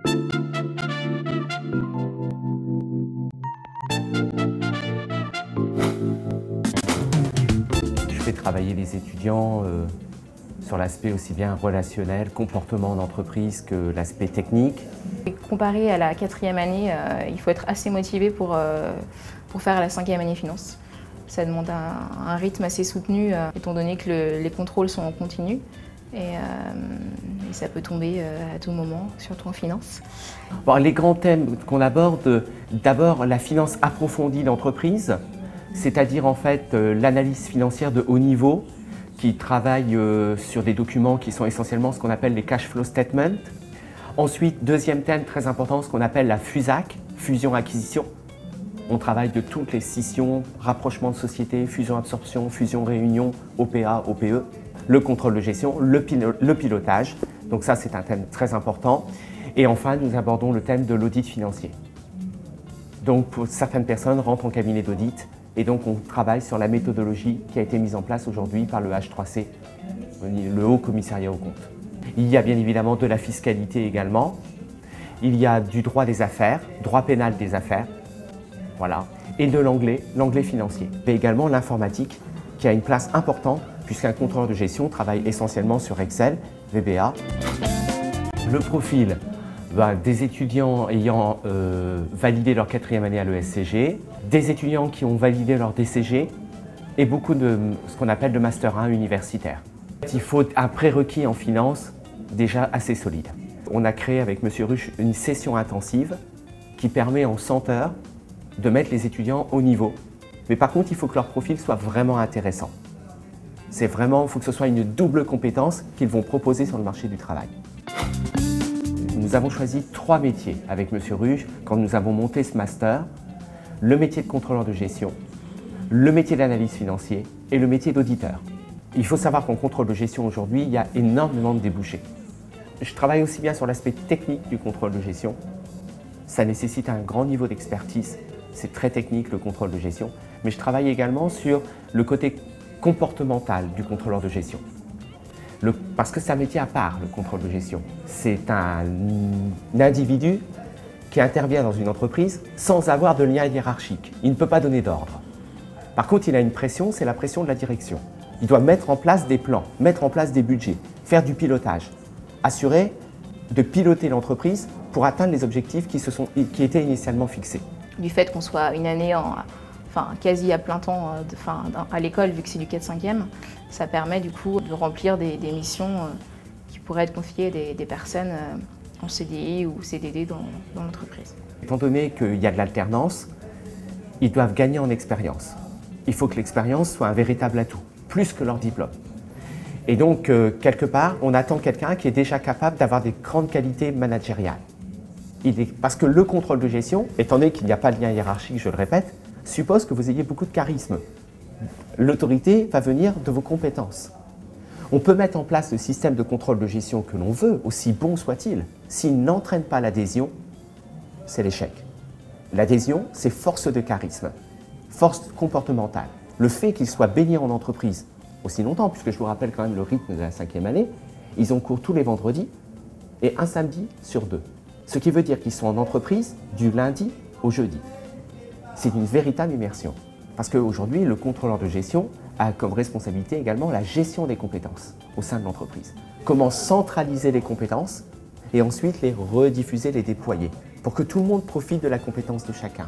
Je fais travailler les étudiants sur l'aspect aussi bien relationnel, comportement en entreprise que l'aspect technique. Comparé à la 4e année, il faut être assez motivé pour faire la 5e année finance. Ça demande un rythme assez soutenu, étant donné que les contrôles sont en continu. Et ça peut tomber à tout moment, surtout en finance. Bon, les grands thèmes qu'on aborde, d'abord la finance approfondie d'entreprise, c'est-à-dire en fait l'analyse financière de haut niveau qui travaille sur des documents qui sont essentiellement ce qu'on appelle les cash flow statements. Ensuite, deuxième thème très important, ce qu'on appelle la FUSAC, fusion-acquisition. On travaille de toutes les scissions, rapprochement de sociétés, fusion-absorption, fusion-réunion, OPA, OPE. Le contrôle de gestion, le pilotage. Donc ça, c'est un thème très important. Et enfin, nous abordons le thème de l'audit financier. Donc pour certaines personnes rentrent en cabinet d'audit et donc on travaille sur la méthodologie qui a été mise en place aujourd'hui par le H3C, le Haut Commissariat aux comptes. Il y a bien évidemment de la fiscalité également. Il y a du droit des affaires, droit pénal des affaires, voilà, et de l'anglais financier. Mais également l'informatique qui a une place importante puisqu'un contrôleur de gestion travaille essentiellement sur Excel, VBA. Le profil des étudiants ayant validé leur 4e année à l'ESCG, des étudiants qui ont validé leur DCG et beaucoup de ce qu'on appelle de Master 1 universitaire. Il faut un prérequis en finance déjà assez solide. On a créé avec M. Ruch une session intensive qui permet en 100 heures de mettre les étudiants au niveau. Mais par contre, il faut que leur profil soit vraiment intéressant. C'est vraiment, il faut que ce soit une double compétence qu'ils vont proposer sur le marché du travail. Nous avons choisi 3 métiers avec M. Ruch quand nous avons monté ce master. Le métier de contrôleur de gestion, le métier d'analyse financier et le métier d'auditeur. Il faut savoir qu'en contrôle de gestion aujourd'hui, il y a énormément de débouchés. Je travaille aussi bien sur l'aspect technique du contrôle de gestion. Ça nécessite un grand niveau d'expertise. C'est très technique le contrôle de gestion. Mais je travaille également sur le côté comportemental du contrôleur de gestion. Parce que c'est un métier à part, le contrôle de gestion. C'est un individu qui intervient dans une entreprise sans avoir de lien hiérarchique. Il ne peut pas donner d'ordre. Par contre, il a une pression, c'est la pression de la direction. Il doit mettre en place des plans, mettre en place des budgets, faire du pilotage, assurer de piloter l'entreprise pour atteindre les objectifs qui étaient initialement fixés. Du fait qu'on soit une année quasi à plein temps à l'école, vu que c'est du 4-5e, ça permet du coup de remplir des missions qui pourraient être confiées à des personnes en CDI ou CDD dans l'entreprise. Étant donné qu'il y a de l'alternance, ils doivent gagner en expérience. Il faut que l'expérience soit un véritable atout, plus que leur diplôme. Et donc, quelque part, on attend quelqu'un qui est déjà capable d'avoir des grandes qualités managériales. Parce que le contrôle de gestion, étant donné qu'il n'y a pas de lien hiérarchique, je le répète, suppose que vous ayez beaucoup de charisme. L'autorité va venir de vos compétences. On peut mettre en place le système de contrôle de gestion que l'on veut, aussi bon soit-il. S'il n'entraîne pas l'adhésion, c'est l'échec. L'adhésion, c'est force de charisme, force comportementale. Le fait qu'ils soient baignés en entreprise aussi longtemps, puisque je vous rappelle quand même le rythme de la 5e année, ils ont cours tous les vendredis et un samedi sur 2. Ce qui veut dire qu'ils sont en entreprise du lundi au jeudi. C'est une véritable immersion. Parce qu'aujourd'hui, le contrôleur de gestion a comme responsabilité également la gestion des compétences au sein de l'entreprise. Comment centraliser les compétences et ensuite les rediffuser, les déployer pour que tout le monde profite de la compétence de chacun.